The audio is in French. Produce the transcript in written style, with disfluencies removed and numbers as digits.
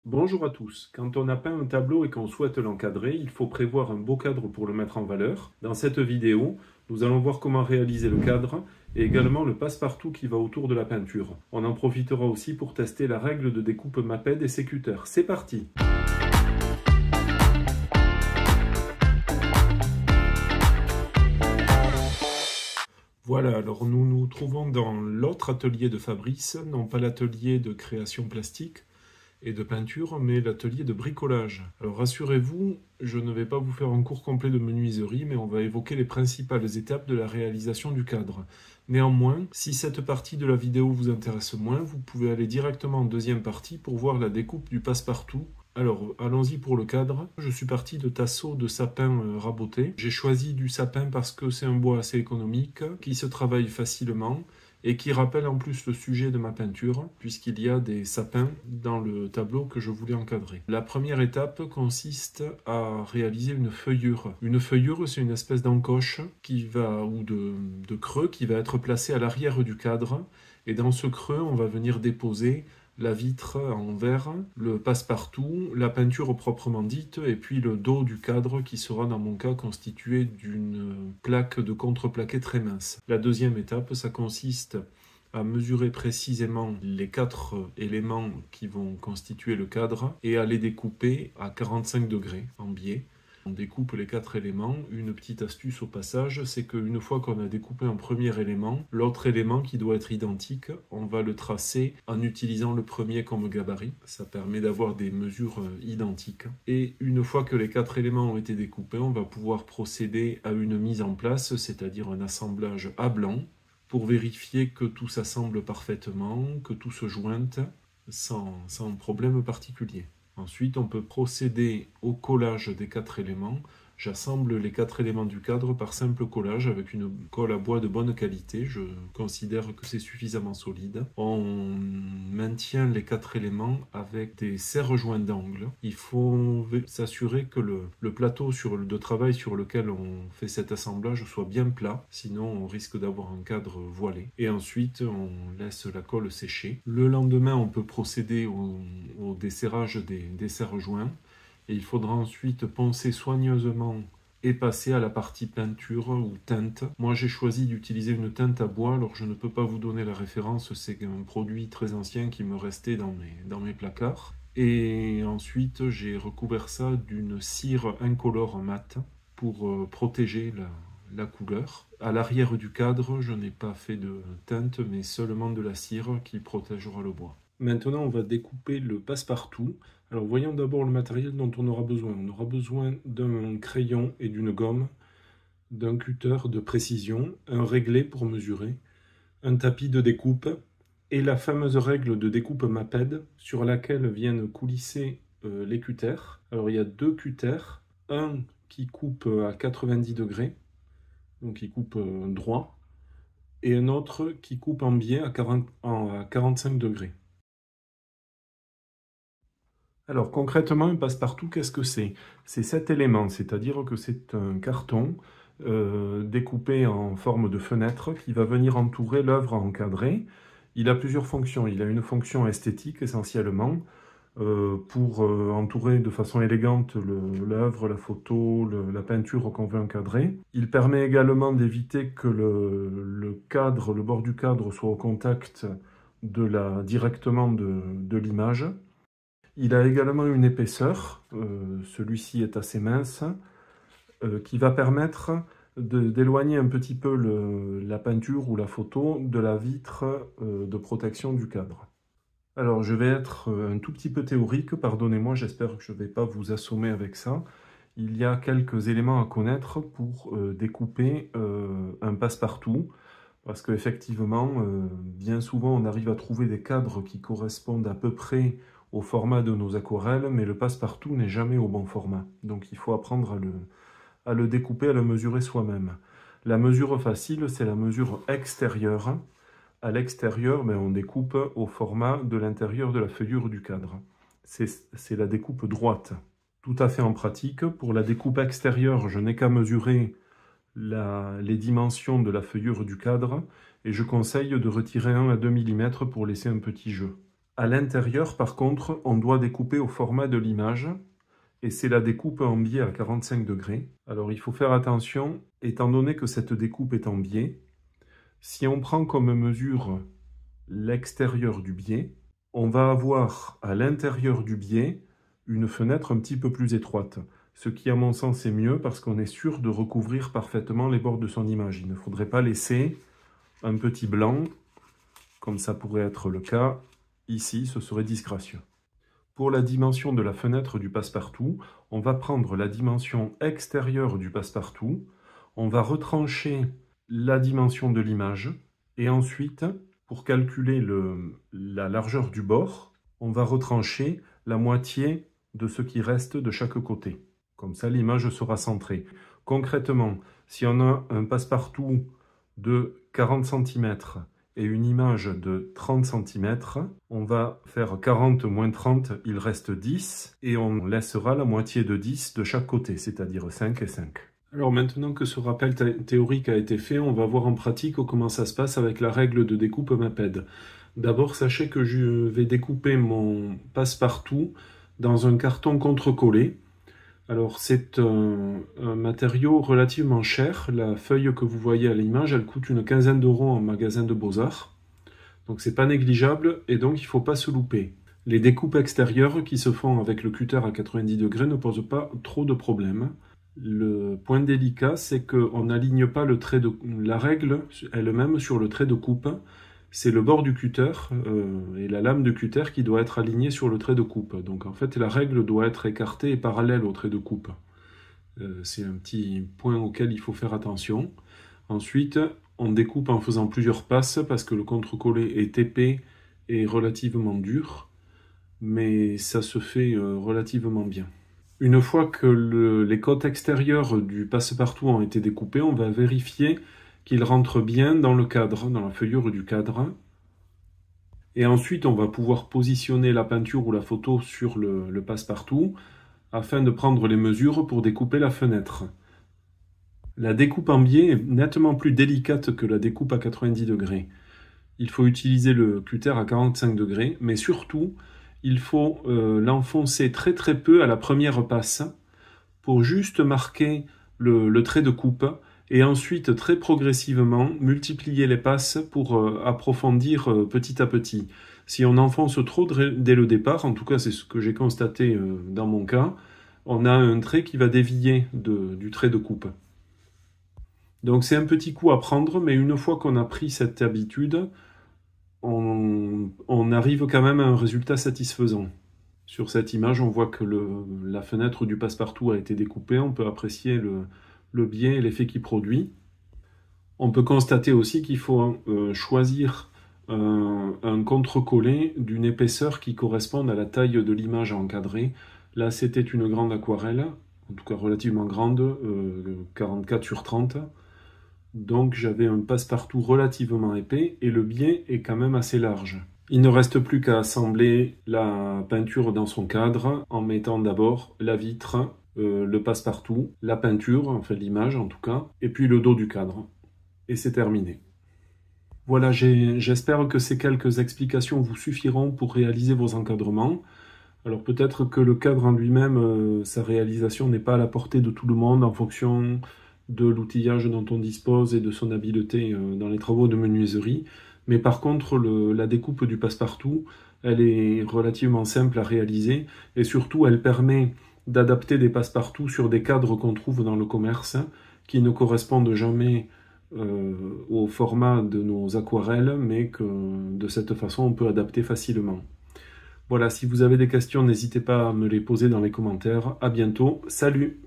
Bonjour à tous. Quand on a peint un tableau et qu'on souhaite l'encadrer, il faut prévoir un beau cadre pour le mettre en valeur. Dans cette vidéo, nous allons voir comment réaliser le cadre et également le passe-partout qui va autour de la peinture. On en profitera aussi pour tester la règle de découpe Maped et ses cutters. C'est parti! Voilà, alors nous nous trouvons dans l'autre atelier de Fabrice, non pas l'atelier de création plastique et de peinture, mais l'atelier de bricolage. Alors rassurez-vous, je ne vais pas vous faire un cours complet de menuiserie, mais on va évoquer les principales étapes de la réalisation du cadre. Néanmoins, si cette partie de la vidéo vous intéresse moins, vous pouvez aller directement en deuxième partie pour voir la découpe du passe-partout. Alors, allons-y pour le cadre. Je suis parti de tasseaux de sapin rabotés. J'ai choisi du sapin parce que c'est un bois assez économique, qui se travaille facilement et qui rappelle en plus le sujet de ma peinture, puisqu'il y a des sapins dans le tableau que je voulais encadrer. La première étape consiste à réaliser une feuillure. Une feuillure, c'est une espèce d'encoche ou de creux qui va être placé à l'arrière du cadre. Et dans ce creux, on va venir déposer la vitre en verre, le passe-partout, la peinture proprement dite, et puis le dos du cadre qui sera dans mon cas constitué d'une plaque de contreplaqué très mince. La deuxième étape, ça consiste à mesurer précisément les 4 éléments qui vont constituer le cadre et à les découper à 45 degrés en biais. On découpe les 4 éléments. Une petite astuce au passage, c'est qu'une fois qu'on a découpé un premier élément, l'autre élément qui doit être identique, on va le tracer en utilisant le premier comme gabarit. Ça permet d'avoir des mesures identiques. Et une fois que les 4 éléments ont été découpés, on va pouvoir procéder à une mise en place, c'est-à-dire un assemblage à blanc, pour vérifier que tout s'assemble parfaitement, que tout se jointe sans problème particulier. Ensuite, on peut procéder au collage des 4 éléments. J'assemble les 4 éléments du cadre par simple collage avec une colle à bois de bonne qualité. Je considère que c'est suffisamment solide. On maintient les 4 éléments avec des serre-joints d'angle. Il faut s'assurer que le plateau de travail sur lequel on fait cet assemblage soit bien plat. Sinon, on risque d'avoir un cadre voilé. Et ensuite, on laisse la colle sécher. Le lendemain, on peut procéder au desserrage des serre-joints. Et il faudra ensuite poncer soigneusement et passer à la partie peinture ou teinte. Moi, j'ai choisi d'utiliser une teinte à bois, alors je ne peux pas vous donner la référence, c'est un produit très ancien qui me restait dans mes placards. Et ensuite, j'ai recouvert ça d'une cire incolore mat pour protéger la couleur. À l'arrière du cadre, je n'ai pas fait de teinte, mais seulement de la cire qui protégera le bois. Maintenant, on va découper le passe-partout. Alors, voyons d'abord le matériel dont on aura besoin. On aura besoin d'un crayon et d'une gomme, d'un cutter de précision, un réglé pour mesurer, un tapis de découpe et la fameuse règle de découpe Maped sur laquelle viennent coulisser les cutters. Alors, il y a 2 cutters, un qui coupe à 90 degrés, donc qui coupe droit, et un autre qui coupe en biais à 45 degrés. Alors concrètement, un passe-partout, qu'est-ce que c'est? C'est 7 éléments, c'est-à-dire que c'est un carton découpé en forme de fenêtre qui va venir entourer l'œuvre encadrée. Il a plusieurs fonctions. Il a une fonction esthétique essentiellement pour entourer de façon élégante l'œuvre, la photo, la peinture qu'on veut encadrer. Il permet également d'éviter que le bord du cadre soit au contact directement de l'image. Il a également une épaisseur, celui-ci est assez mince, qui va permettre d'éloigner un petit peu la peinture ou la photo de la vitre de protection du cadre. Alors je vais être un tout petit peu théorique, pardonnez-moi, j'espère que je ne vais pas vous assommer avec ça. Il y a quelques éléments à connaître pour découper un passe-partout, parce qu'effectivement, bien souvent on arrive à trouver des cadres qui correspondent à peu près au format de nos aquarelles, mais le passe-partout n'est jamais au bon format. Donc il faut apprendre à le découper, à le mesurer soi-même. La mesure facile, c'est la mesure extérieure. À l'extérieur, on découpe au format de l'intérieur de la feuillure du cadre. C'est la découpe droite. Tout à fait en pratique, pour la découpe extérieure, je n'ai qu'à mesurer les dimensions de la feuillure du cadre et je conseille de retirer 1 à 2 mm pour laisser un petit jeu. À l'intérieur, par contre, on doit découper au format de l'image. Et c'est la découpe en biais à 45 degrés. Alors il faut faire attention, étant donné que cette découpe est en biais, si on prend comme mesure l'extérieur du biais, on va avoir à l'intérieur du biais une fenêtre un petit peu plus étroite. Ce qui, à mon sens, est mieux parce qu'on est sûr de recouvrir parfaitement les bords de son image. Il ne faudrait pas laisser un petit blanc, comme ça pourrait être le cas ici, ce serait disgracieux. Pour la dimension de la fenêtre du passe-partout, on va prendre la dimension extérieure du passe-partout, on va retrancher la dimension de l'image, et ensuite, pour calculer la largeur du bord, on va retrancher la moitié de ce qui reste de chaque côté. Comme ça, l'image sera centrée. Concrètement, si on a un passe-partout de 40 cm et une image de 30 cm, on va faire 40 moins 30, il reste 10, et on laissera la moitié de 10 de chaque côté, c'est-à-dire 5 et 5. Alors maintenant que ce rappel théorique a été fait, on va voir en pratique comment ça se passe avec la règle de découpe MAPED. D'abord, sachez que je vais découper mon passe-partout dans un carton contre-collé. Alors c'est un matériau relativement cher. La feuille que vous voyez à l'image, elle coûte une quinzaine d'euros en magasin de Beaux-Arts. Donc c'est pas négligeable et donc il ne faut pas se louper. Les découpes extérieures qui se font avec le cutter à 90 degrés ne posent pas trop de problèmes. Le point délicat, c'est qu'on n'aligne pas le trait de... La règle elle-même sur le trait de coupe, c'est le bord du cutter et la lame de cutter qui doit être alignée sur le trait de coupe. Donc en fait, la règle doit être écartée et parallèle au trait de coupe. C'est un petit point auquel il faut faire attention. Ensuite, on découpe en faisant plusieurs passes parce que le contre-collé est épais et relativement dur, mais ça se fait relativement bien. Une fois que les côtes extérieures du passe-partout ont été découpées, on va vérifier qu'il rentre bien dans le cadre, dans la feuillure du cadre. Et ensuite, on va pouvoir positionner la peinture ou la photo sur le passe-partout afin de prendre les mesures pour découper la fenêtre. La découpe en biais est nettement plus délicate que la découpe à 90 degrés. Il faut utiliser le cutter à 45 degrés, mais surtout, il faut l'enfoncer très très peu à la première passe pour juste marquer le trait de coupe et ensuite très progressivement multiplier les passes pour approfondir petit à petit. Si on enfonce trop dès le départ, en tout cas c'est ce que j'ai constaté dans mon cas, on a un trait qui va dévier du trait de coupe. Donc c'est un petit coup à prendre, mais une fois qu'on a pris cette habitude, on arrive quand même à un résultat satisfaisant. Sur cette image, on voit que la fenêtre du passe-partout a été découpée, on peut apprécier le biais et l'effet qu'il produit. On peut constater aussi qu'il faut choisir un contre-collé d'une épaisseur qui corresponde à la taille de l'image à encadrer. Là, c'était une grande aquarelle, en tout cas relativement grande, 44 sur 30. Donc j'avais un passe-partout relativement épais et le biais est quand même assez large. Il ne reste plus qu'à assembler la peinture dans son cadre en mettant d'abord la vitre, le passe-partout, la peinture, enfin l'image en tout cas, et puis le dos du cadre. Et c'est terminé. Voilà, j'espère que ces quelques explications vous suffiront pour réaliser vos encadrements. Alors peut-être que le cadre en lui-même, sa réalisation n'est pas à la portée de tout le monde en fonction de l'outillage dont on dispose et de son habileté dans les travaux de menuiserie. Mais par contre, la découpe du passe-partout, elle est relativement simple à réaliser et surtout, elle permet d'adapter des passe-partout sur des cadres qu'on trouve dans le commerce qui ne correspondent jamais au format de nos aquarelles, mais que de cette façon, on peut adapter facilement. Voilà, si vous avez des questions, n'hésitez pas à me les poser dans les commentaires. À bientôt, salut!